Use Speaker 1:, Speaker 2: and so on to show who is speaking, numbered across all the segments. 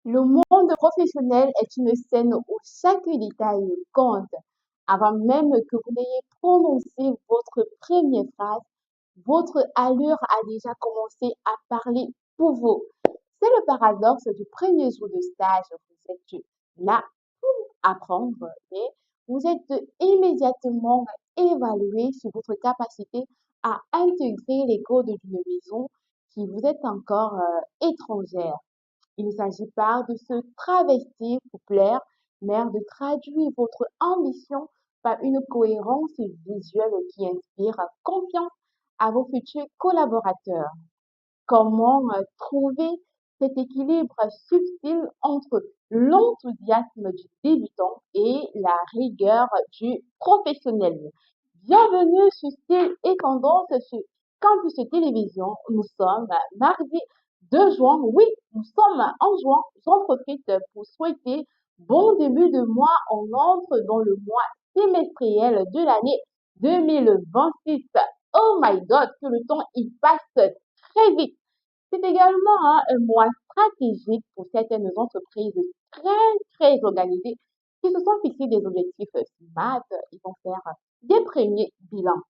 Speaker 1: Le monde professionnel est une scène où chaque détail compte. Avant même que vous n'ayez prononcé votre première phrase, votre allure a déjà commencé à parler pour vous. C'est le paradoxe du premier jour de stage. Vous êtes là pour apprendre, mais vous êtes immédiatement évalué sur votre capacité à intégrer les codes d'une maison qui vous est encore étrangère. Il ne s'agit pas de se travestir pour plaire, mais de traduire votre ambition par une cohérence visuelle qui inspire confiance à vos futurs collaborateurs. Comment trouver cet équilibre subtil entre l'enthousiasme du débutant et la rigueur du professionnel? Bienvenue sur Style et Tendance sur Campus Télévision. Nous sommes mardi 2 juin. Oui, nous sommes en juin. J'en profite pour souhaiter bon début de mois. On entre dans le mois semestriel de l'année 2026. Oh my God, que le temps il passe très vite. C'est également un mois stratégique pour certaines entreprises très organisées qui se sont fixés des objectifs SMART. Ils vont faire des premiers bilans.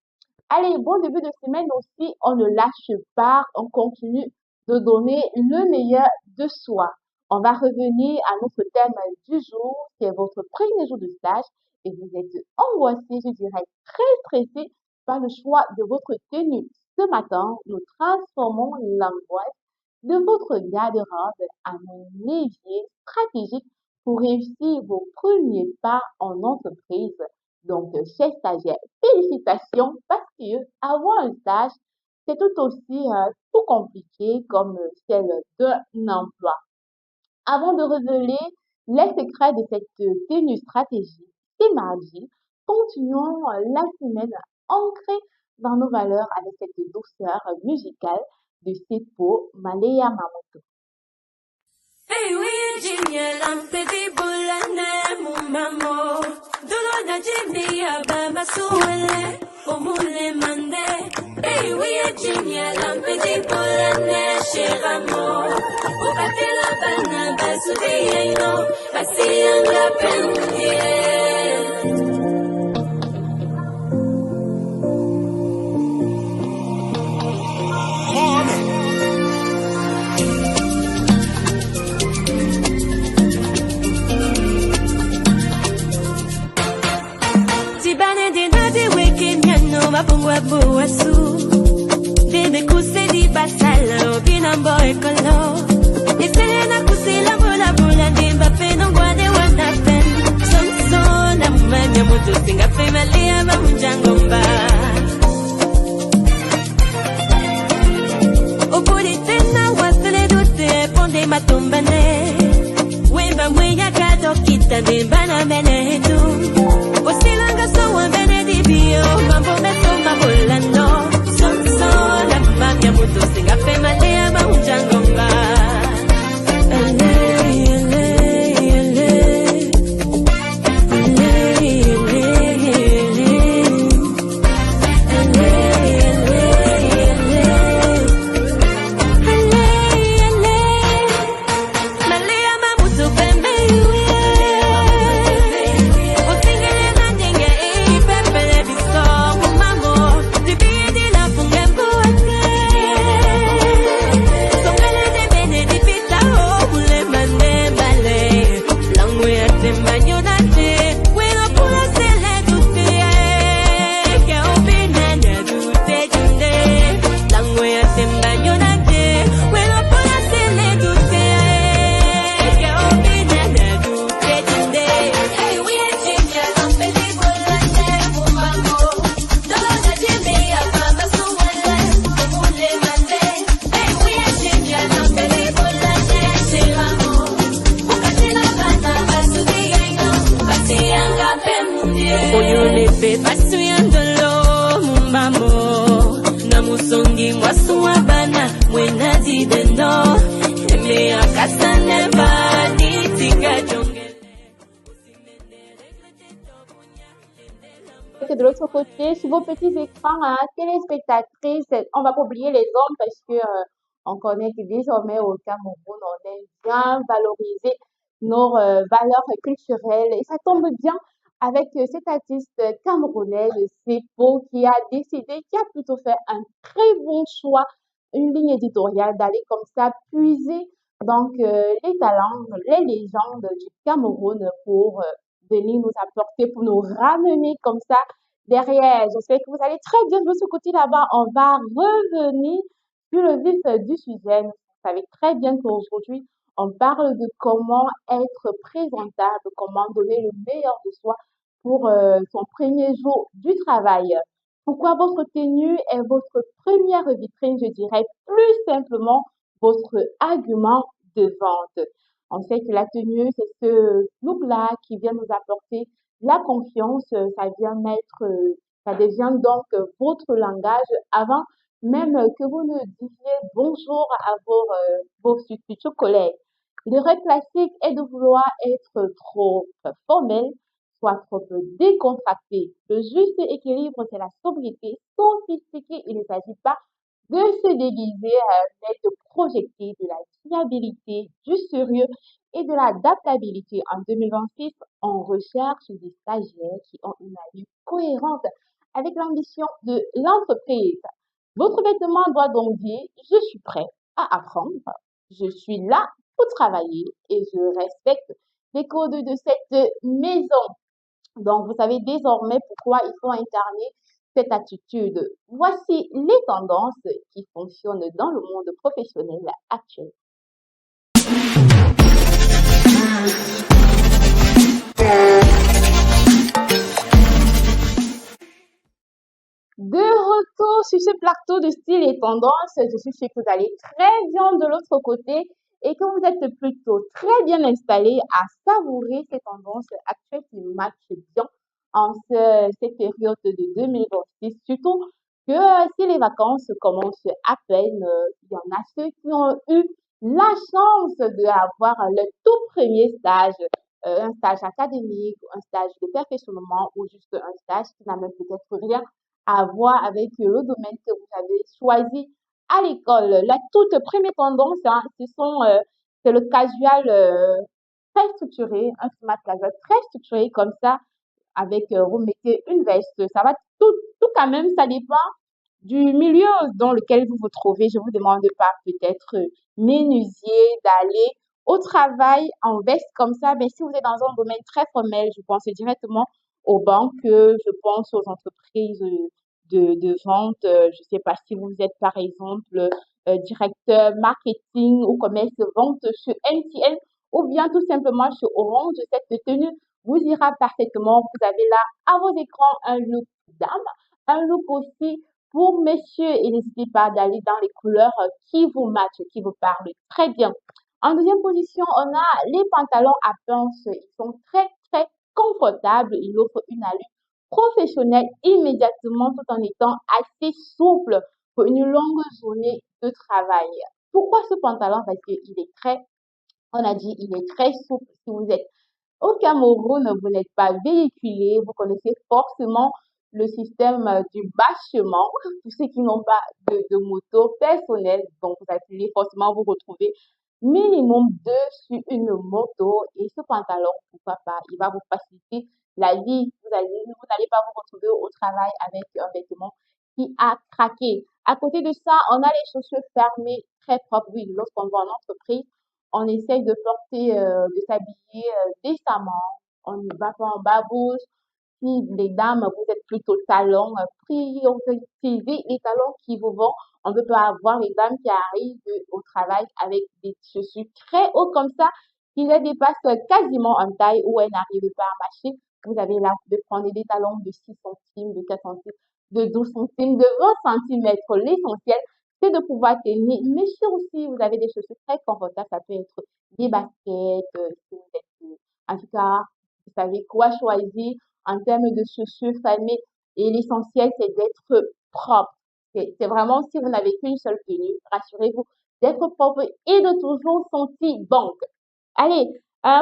Speaker 1: Allez, bon début de semaine aussi, on ne lâche pas, on continue de donner le meilleur de soi. On va revenir à notre thème du jour, qui est votre premier jour de stage, et vous êtes angoissé, je dirais très stressé par le choix de votre tenue. Ce matin, nous transformons l'angoisse de votre garde-robe en un levier stratégique pour réussir vos premiers pas en entreprise. Donc, chers stagiaires, félicitations parce que avoir un stage, c'est tout aussi tout compliqué comme celle d'un emploi. Avant de révéler les secrets de cette tenue stratégique, c'est mardi, continuons la semaine ancrée dans nos valeurs avec cette douceur musicale de Seppo Malaya Mamoto.
Speaker 2: Ewi jinye lampedi bulane mumamo Dulo na jimi ababa suwele Omule mande Ewi jinye lampedi bulane shiramo Ukate la bana basu diyeino Basi anga pendie Tibane de nadi weke nyano mapungwa buwasu Debe kuse di basala obinambo ekolo Isele na kusila bula bula dimba peno guade wanapen Sonso na manya mutu singa familia mamunjangomba Opuri tena wasele dute ponde matumbane Wemba mweya kato kita dimba na mene etu Osilanga so wambene di bio Mambo meso mabulano Sonso na mamia mutu singa familia mamunjangomba
Speaker 1: De l'autre côté, sur vos petits écrans, téléspectatrices, on va pas oublier les hommes parce que On connaît que désormais au Cameroun, on aime bien valoriser nos valeurs culturelles et ça tombe bien avec cet artiste camerounais, le Sepo, qui a décidé, qui a plutôt fait un très bon choix, une ligne éditoriale d'aller comme ça puiser donc les talents, les légendes du Cameroun pour venir nous apporter, pour nous ramener comme ça derrière. J'espère que vous allez très bien de ce côté là-bas. On va revenir sur le vif du sujet. Vous savez très bien qu'aujourd'hui, on parle de comment être présentable, comment donner le meilleur de soi pour son premier jour du travail. Pourquoi votre tenue est votre première vitrine, je dirais plus simplement votre argument de vente. On sait que la tenue, c'est ce look-là qui vient nous apporter la confiance, ça vient mettre, ça devient donc votre langage avant même que vous ne disiez bonjour à vos futurs collègues. L'erreur classique est de vouloir être trop formel, soit trop décontracté. Le juste équilibre, c'est la sobriété sophistiquée. Il ne s'agit pas de se déguiser, mais de projeter de la fiabilité, du sérieux et de l'adaptabilité. En 2026, on recherche des stagiaires qui ont une allure cohérente avec l'ambition de l'entreprise. Votre vêtement doit donc dire, je suis prêt à apprendre, je suis là pour travailler et je respecte les codes de cette maison. Donc, vous savez désormais pourquoi il faut incarner cette attitude. Voici les tendances qui fonctionnent dans le monde professionnel actuel. De retour sur ce plateau de style et tendance, je suis sûre que vous allez très bien de l'autre côté et que vous êtes plutôt très bien installé à savourer ces tendances actuelles qui matchent bien en cette période de 2026. Surtout que si les vacances commencent à peine, il y en a ceux qui ont eu la chance d'avoir le tout premier stage, un stage académique, un stage de perfectionnement ou juste un stage qui n'a même peut-être rien à voir avec le domaine que vous avez choisi à l'école. La toute première tendance, hein, c'est le casual très structuré, un smart casual très structuré comme ça, avec vous mettez une veste. Ça va tout quand même, ça dépend du milieu dans lequel vous vous trouvez. Je vous demande pas peut-être menuisier d'aller au travail en veste comme ça. Mais si vous êtes dans un domaine très formel, je pense directement aux banques, je pense aux entreprises de vente. Je sais pas si vous êtes par exemple directeur marketing ou commerce vente chez MTN ou bien tout simplement chez Orange. Cette tenue vous ira parfaitement. Vous avez là à vos écrans un look dame, un look aussi pour messieurs, et n'hésitez pas d'aller dans les couleurs qui vous matchent, qui vous parlent très bien. En deuxième position, on a les pantalons à pince. Ils sont très, très confortables. Ils offrent une allure professionnelle immédiatement tout en étant assez souple pour une longue journée de travail. Pourquoi ce pantalon? Parce qu'il est très, on a dit, il est très souple. Si vous êtes au Cameroun, vous n'êtes pas véhiculé, vous connaissez forcément le système du bâchement. Pour ceux qui n'ont pas de moto personnelle, donc vous allez forcément vous retrouver minimum deux sur une moto et ce pantalon, pourquoi pas, il va vous faciliter la vie. Vous n'allez pas vous retrouver au travail avec un vêtement qui a craqué. À côté de ça, on a les chaussures fermées très propres. Oui, lorsqu'on va en entreprise, on essaye de porter, de s'habiller décemment. On ne va pas en babouche. Si les dames, vous êtes plutôt talons, priorisez les talons qui vous vont. On ne peut pas avoir les dames qui arrivent au travail avec des chaussures très hauts comme ça, qui les dépassent quasiment en taille ou elles n'arrivent pas à marcher. Vous avez là, vous pouvez prendre des talons de 6 centimes, de 4 centimes, de 12 centimes, de 20 centimètres. L'essentiel, c'est de pouvoir tenir. Mais si aussi vous avez des chaussures très confortables, ça peut être des baskets, si vous êtes, en tout cas, vous savez quoi choisir en termes de chaussures fermées. Et l'essentiel, c'est d'être propre. C'est vraiment, si vous n'avez qu'une seule tenue, rassurez-vous d'être propre et de toujours sentir bon. Allez,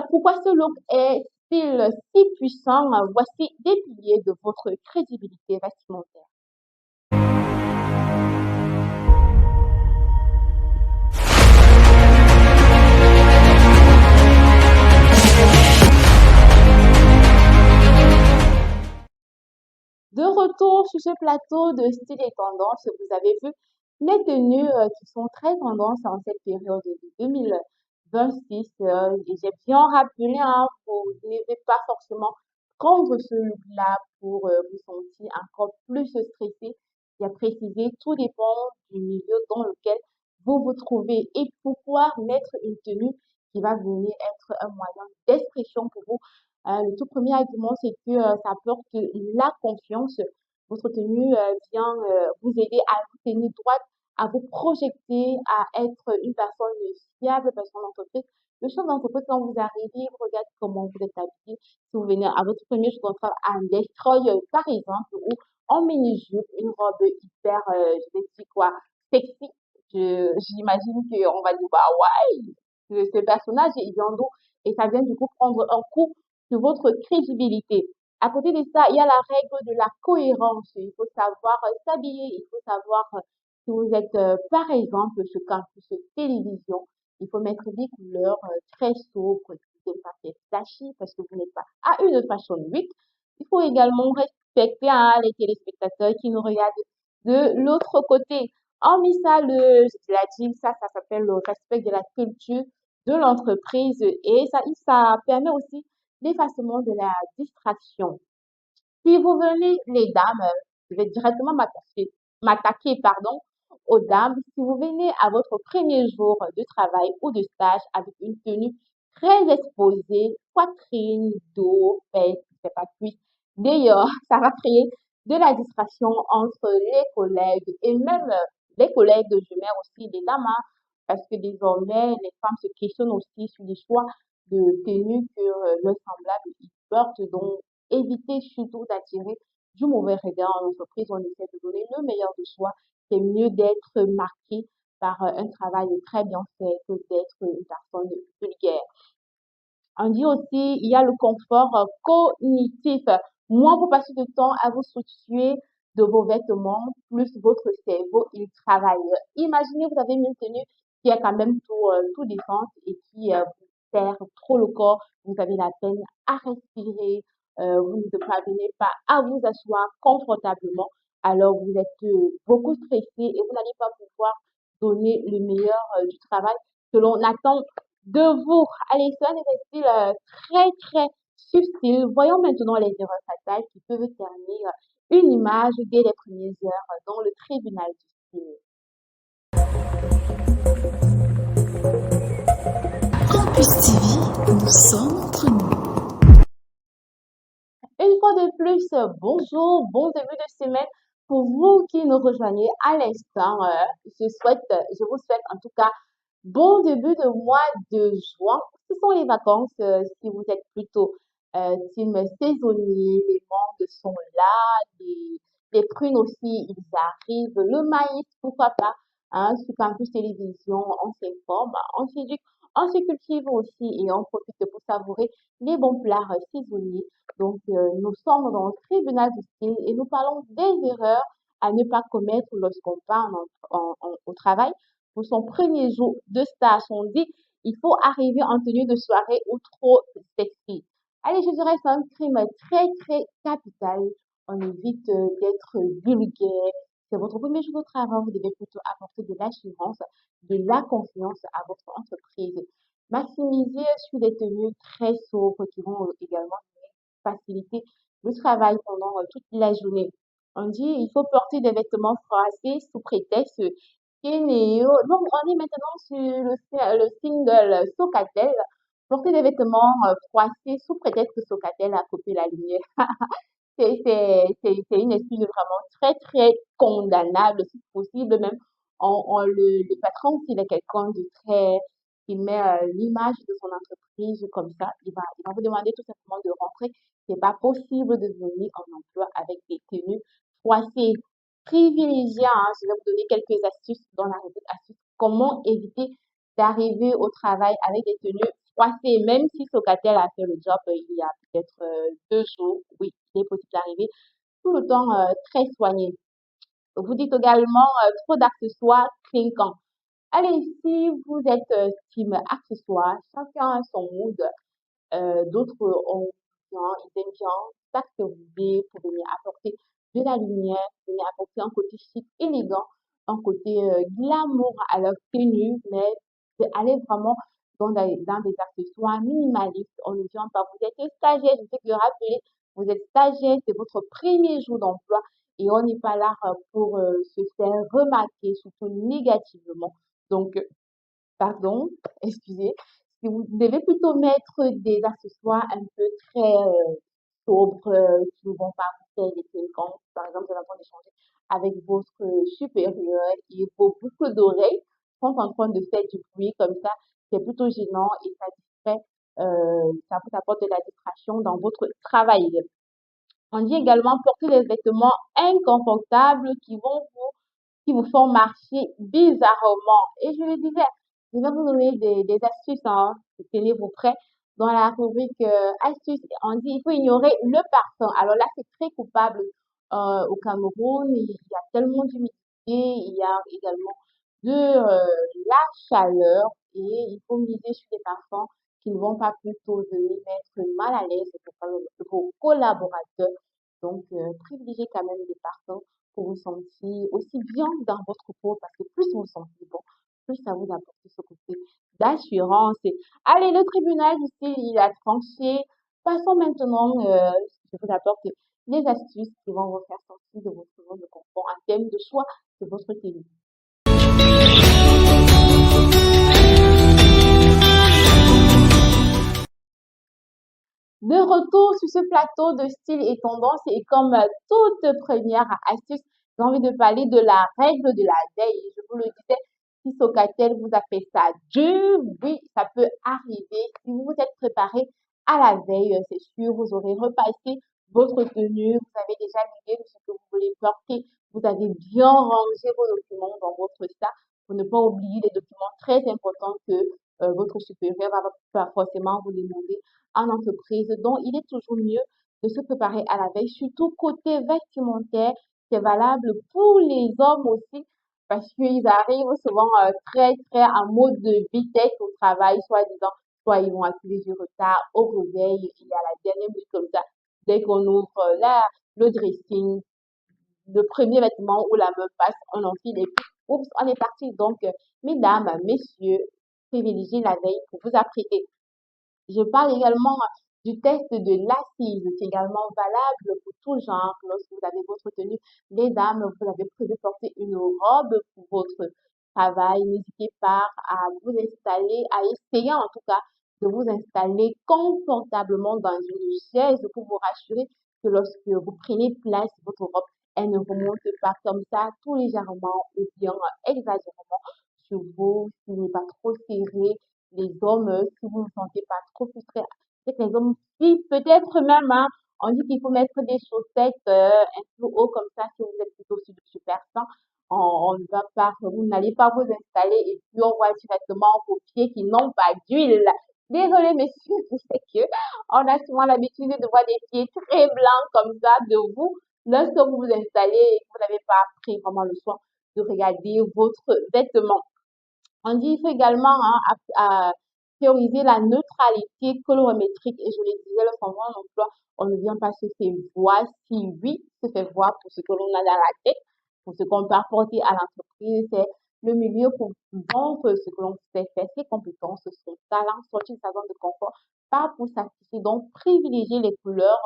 Speaker 1: pourquoi ce look est-il si puissant? Voici des piliers de votre crédibilité vestimentaire. retour sur ce plateau de style et tendance. Vous avez vu les tenues qui sont très tendances en cette période de 2026. Et j'ai bien rappelé, hein, vous ne devez pas forcément prendre ce look-là pour vous sentir encore plus stressé. J'ai précisé, tout dépend du milieu dans lequel vous vous trouvez et pourquoi mettre une tenue qui va venir être un moyen d'expression pour vous. Le tout premier argument, c'est que ça apporte la confiance. Votre tenue vient vous aider à vous tenir droite, à vous projeter, à être une personne fiable, personne d'entreprise. Le chef d'entreprise, quand vous arrivez, vous regardez comment vous êtes habillé. Si vous venez à votre premier jour d'entrée à un destroy, par exemple, ou en mini-jupe, une robe hyper, je vais dire quoi, sexy, j'imagine qu'on va dire, bah ouais, ce personnage, il vient d'où? Et ça vient du coup prendre un coup sur votre crédibilité. À côté de ça, il y a la règle de la cohérence. Il faut savoir s'habiller, il faut savoir si vous êtes, par exemple, sur campus télévision, il faut mettre des couleurs très sobres, si vous n'êtes pas fait flashy parce que vous n'êtes pas à une Fashion Week. Il faut également respecter hein, les téléspectateurs qui nous regardent de l'autre côté. Hormis ça, je l'ai dit, ça s'appelle le respect de la culture de l'entreprise et ça permet aussi l'effacement de la distraction. Si vous venez, les dames, je vais directement m'attaquer, pardon, aux dames. Si vous venez à votre premier jour de travail ou de stage avec une tenue très exposée, poitrine, dos, fesses, je sais pas cuisse, d'ailleurs, ça va créer de la distraction entre les collègues et même les collègues, je mets aussi les dames, hein, parce que désormais, les femmes se questionnent aussi sur les choix de tenue que leurs semblables y portent. Donc, évitez surtout d'attirer du mauvais regard en entreprise. On essaie de donner le meilleur de soi. C'est mieux d'être marqué par un travail très bien fait que d'être une personne vulgaire. On dit aussi, il y a le confort cognitif. Moins vous passez de temps à vous soucier de vos vêtements, plus votre cerveau, il travaille. Imaginez, vous avez une tenue qui a quand même tout défense et qui vous serre trop le corps. Vous avez la peine à respirer. Vous ne parvenez pas à vous asseoir confortablement. Alors, vous êtes beaucoup stressé et vous n'allez pas pouvoir donner le meilleur du travail que l'on attend de vous. Allez, cela n'est style très, très subtil. Voyons maintenant les erreurs fatales qui peuvent ternir une image dès les premières heures dans le tribunal du style.
Speaker 3: Campus TV, nous sommes entre nous.
Speaker 1: Une fois de plus, bonjour, bon début de semaine. Pour vous qui nous rejoignez à l'instant, je vous souhaite en tout cas bon début de mois de juin. Ce sont les vacances. Si vous êtes plutôt team saisonnier, les mangues sont là, les prunes aussi, ils arrivent. Le maïs, pourquoi pas, hein, sur Campus Télévision, on s'informe, on s'éduque, on se cultive aussi et on profite pour savourer les bons plats saisonniers. Donc, nous sommes dans le tribunal du style et nous parlons des erreurs à ne pas commettre lorsqu'on part au travail. Pour son premier jour de stage, on dit il faut arriver en tenue de soirée ou trop sexy. Allez, je dirais c'est un crime très, très capital. On évite d'être vulgaire. C'est votre premier jour de travail, vous devez plutôt apporter de l'assurance, de la confiance à votre entreprise. Maximiser sur des tenues très sobres qui vont également faciliter le travail pendant toute la journée. On dit il faut porter des vêtements froissés sous prétexte Kenéo. Donc, on est maintenant sur le single Socatel. Porter des vêtements froissés sous prétexte que Socatel a coupé la lumière. C'est une excuse vraiment très, très condamnable, si possible. Même, le patron, s'il est quelqu'un de très, qui met l'image de son entreprise comme ça, il va vous demander tout simplement de rentrer. C'est pas possible de venir en emploi avec des tenues froissées. Privilégiées, hein, je vais vous donner quelques astuces dans la rubrique astuces. Comment éviter d'arriver au travail avec des tenues froissées, même si Socatel a fait le job il y a peut-être 2 jours. Oui, il est possible d'arriver tout le temps très soigné. Vous dites également trop d'accessoires clinquants. Allez, si vous êtes team accessoires, chacun a son mood. D'autres ont bien, ils aiment bien s'accessoiriser pour venir apporter de la lumière, venir apporter un côté chic, élégant, un côté glamour à leur tenue, mais c'est aller vraiment dans des accessoires minimalistes. On ne vient pas, vous êtes stagiaire, je sais que rappeler, vous êtes stagiaire, c'est votre premier jour d'emploi et on n'est pas là pour se faire remarquer, surtout négativement. Donc, pardon, excusez, si vous devez plutôt mettre des accessoires un peu très sobres qui ne vont pas vous faire des quand, par exemple, vous allez avoir d'échanger avec votre supérieur et vos boucles d'oreilles sont en train de faire du bruit comme ça, c'est plutôt gênant et ça distrait, ça vous apporte de la distraction dans votre travail. On dit également porter des vêtements inconfortables qui vous font marcher bizarrement. Et je le disais, je vais vous donner des astuces, hein. Tenez-vous prêts. Dans la rubrique astuces, on dit il faut ignorer le parfum. Alors là, c'est très coupable au Cameroun. Il y a tellement d'humidité, il y a également de la chaleur et il faut miser sur des parfums qui ne vont pas plutôt venir mettre mal à l'aise vos collaborateurs. Donc, privilégiez quand même des parfums pour vous sentir aussi bien dans votre peau parce que plus vous vous sentez bon, plus ça vous apporte ce côté d'assurance. Allez, le tribunal ici, il a tranché. Passons maintenant, je vous apporte les astuces qui vont vous faire sortir de votre zone de confort en termes de choix de votre tenue. De retour sur ce plateau de style et tendance et comme toute première astuce, j'ai envie de parler de la règle de la veille. Je vous le disais, si Socatel vous a fait ça dur, oui, ça peut arriver. Si vous vous êtes préparé à la veille, c'est sûr, vous aurez repassé votre tenue, vous avez déjà l'idée de ce que vous voulez porter, vous avez bien rangé vos documents dans votre sac pour ne pas oublier les documents très importants que votre supérieur va pas forcément vous demander en entreprise. Donc, il est toujours mieux de se préparer à la veille, surtout côté vestimentaire. C'est valable pour les hommes aussi, parce qu'ils arrivent souvent très, très en mode de vitesse au travail, soi-disant, soit ils vont accuser du retard au réveil, il y a la dernière minute comme ça. Dès qu'on ouvre le dressing, le premier vêtement ou la même passe, on enfile et puis, oups, on est parti. Donc, mesdames, messieurs, privilégiez la veille pour vous apprêter. Je parle également du test de l'assise. C'est également valable pour tout genre. Lorsque vous avez votre tenue, les dames, vous avez prévu de porter une robe pour votre travail. N'hésitez pas à vous installer, à essayer en tout cas de vous installer confortablement dans une chaise pour vous rassurer que lorsque vous prenez place, votre robe, elle ne remonte pas comme ça, tout légèrement ou bien exagérément sur vous, s'il n'est pas trop serré les hommes, si vous ne vous sentez pas trop frustré, c'est que les hommes, si peut-être même, hein, on dit qu'il faut mettre des chaussettes un peu haut comme ça, si vous êtes plutôt sur du super 100, on ne va pas, vous n'allez pas vous installer et puis on voit directement vos pieds qui n'ont pas d'huile. Désolé messieurs, je sais que on a souvent l'habitude de voir des pieds très blancs comme ça de vous lorsque vous vous installez et que vous n'avez pas pris vraiment le soin de regarder votre vêtement. On dit il faut également hein, à prioriser la neutralité colorimétrique et je le disais, lorsqu'on voit un emploi, on ne vient pas se faire voir si oui, se fait voir pour ce que l'on a dans la tête, pour ce qu'on peut apporter à l'entreprise, c'est le milieu pour vendre ce que l'on sait faire, ses compétences, son talent, sortir de sa zone de confort, pas pour s'afficher. Donc, privilégier les couleurs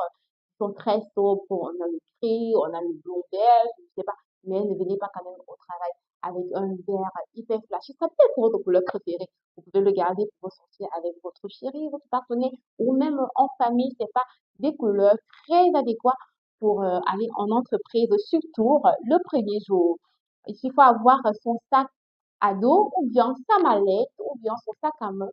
Speaker 1: qui sont très sobres, on a le gris, on a le blond beige, je ne sais pas, mais ne venez pas quand même au travail avec un vert hyper flashy. Ça peut être votre couleur préférée. Vous pouvez le garder pour sortir avec votre chéri, votre partenaire, ou même en famille. C'est pas des couleurs très adéquates pour aller en entreprise, surtout le premier jour. Il faut avoir son sac à dos, ou bien sa mallette, ou bien son sac à main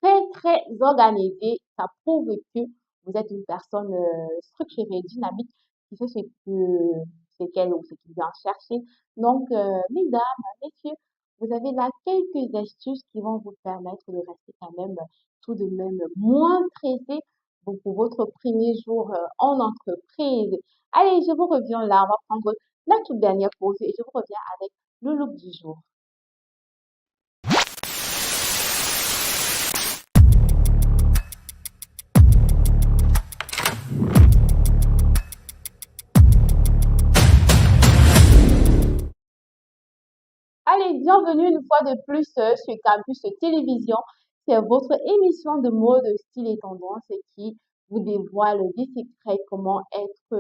Speaker 1: très, très organisé. Ça prouve que vous êtes une personne structurée, dynamique, qui sait ce qu'elle ou ce qu'il vient chercher. Donc, mesdames, messieurs, vous avez là quelques astuces qui vont vous permettre de rester quand même tout de même moins stressé pour votre premier jour en entreprise. Allez, je vous reviens là. On va prendre la toute dernière pause et je vous reviens avec le look du jour. Bienvenue une fois de plus sur Campus Télévision. C'est votre émission de mode, style et tendance qui vous dévoile des secrets, comment être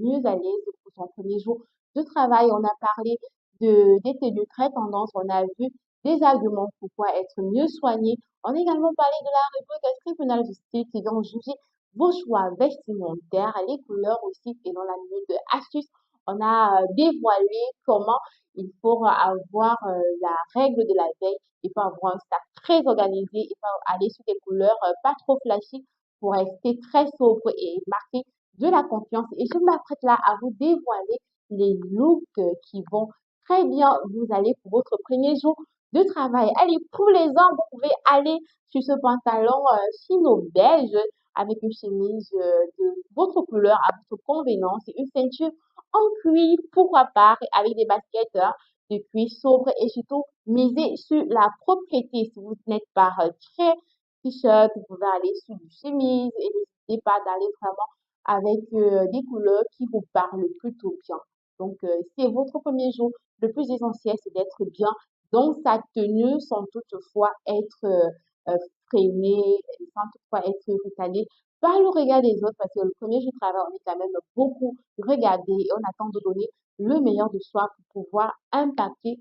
Speaker 1: mieux à l'aise pour son premier jour de travail. On a parlé des tenues très tendance, on a vu des arguments pour pouvoir être mieux soigné. On a également parlé de la rubrique tribunal de style qui vont juger vos choix vestimentaires, les couleurs aussi, et dans la minute de astuces, on a dévoilé comment il faut avoir la règle de la veille. Il faut avoir un sac très organisé. Il faut aller sur des couleurs pas trop flashy pour rester très sobre et marquer de la confiance. Et je m'apprête là à vous dévoiler les looks qui vont très bien vous aller pour votre premier jour de travail. Allez, pour les hommes, vous pouvez aller sur ce pantalon chino beige avec une chemise de votre couleur à votre convenance et une ceinture en cuir, pourquoi pas, avec des baskets de cuir sobre et surtout miser sur la propriété. Si vous n'êtes pas très t-shirt, vous pouvez aller sur une chemise et n'hésitez pas d'aller vraiment avec des couleurs qui vous parlent plutôt bien. Donc, c'est votre premier jour. Le plus essentiel, c'est d'être bien dans sa tenue sans toutefois être freiné, sans toutefois être retardé par le regard des autres parce que le premier jour de travail, on est quand même beaucoup regardé et on attend de donner le meilleur de soi pour pouvoir impacter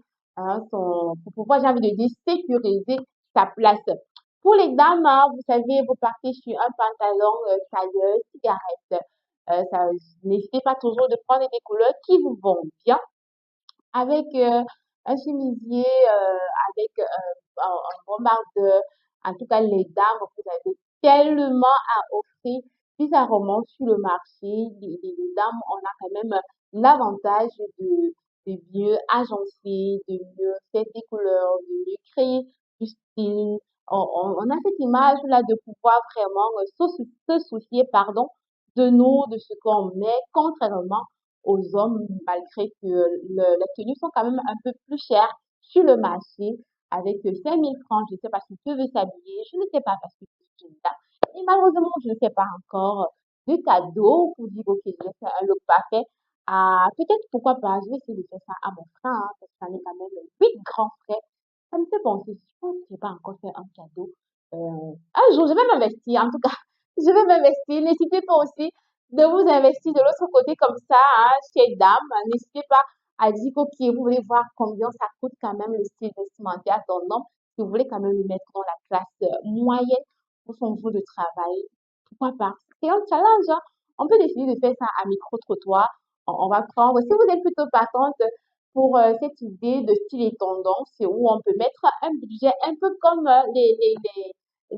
Speaker 1: pour pouvoir, j'ai envie de dire, sécuriser sa place. Pour les dames, hein, vous savez, vous partez sur un pantalon tailleur, cigarette. N'hésitez pas toujours de prendre des couleurs qui vous vont bien avec un chemisier, avec un bombardeur. En tout cas, les dames, vous avez tellement à offrir bizarrement sur le marché. Les dames, on a quand même l'avantage de mieux agencer, de mieux faire des couleurs, de mieux créer du style. On a cette image-là de pouvoir vraiment se soucier, pardon, de nous, de ce qu'on met, contrairement aux hommes, malgré que les tenues sont quand même un peu plus chères sur le marché, avec 5 000 francs. Je ne sais pas s'ils peuvent s'habiller, je ne sais pas parce que c'est une dame. Et malheureusement, je ne sais pas encore de cadeaux pour dire, ok, je vais faire un look parfait. Ah, peut-être, pourquoi pas, je vais essayer de faire ça à mon frère, hein, parce qu'on est quand même 8 grands frères. Ça me fait penser, je pense que je n'ai pas encore fait un cadeau. Un jour, je vais m'investir, en tout cas, je vais m'investir. N'hésitez pas aussi de vous investir de l'autre côté comme ça, hein, chez Dame. N'hésitez pas à dire ok, vous voulez voir combien ça coûte quand même le style vestimentaire tendance. Si vous voulez quand même le mettre dans la classe moyenne pour son jour de travail, pourquoi pas? C'est un challenge, hein. On peut décider de faire ça à micro-trottoir. On va prendre, si vous êtes plutôt partante pour cette idée de style et tendance, où on peut mettre un budget un peu comme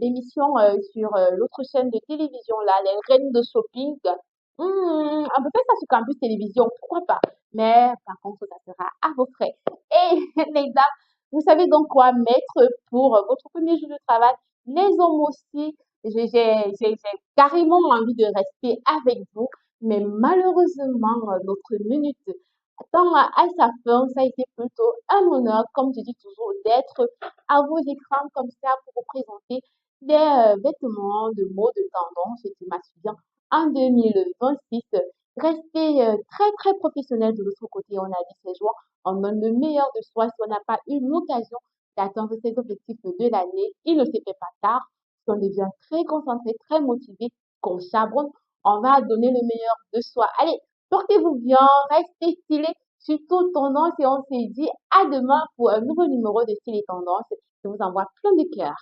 Speaker 1: l'émission sur l'autre chaîne de télévision, là, les reines de shopping. On peut faire ça sur Campus Télévision, pourquoi pas? Mais par contre, ça sera à vos frais. Et les dames, vous savez donc quoi mettre pour votre premier jour de travail. Les hommes aussi, j'ai carrément envie de rester avec vous, mais malheureusement, notre minute tend à sa fin. Ça a été plutôt un honneur, comme je dis toujours, d'être à vos écrans comme ça pour vous présenter des vêtements de mode de tendance qui matchent bien en 2026. Restez très très professionnel de l'autre côté. On a dit ces jours, on donne le meilleur de soi. Si on n'a pas eu l'occasion d'atteindre ses objectifs de l'année, il ne se fait pas tard. Si on devient très concentré, très motivé, qu'on charbonne, on va donner le meilleur de soi. Allez, portez-vous bien, restez stylé, surtout tendance et on se dit à demain pour un nouveau numéro de Style et Tendance. Je vous envoie plein de cœur.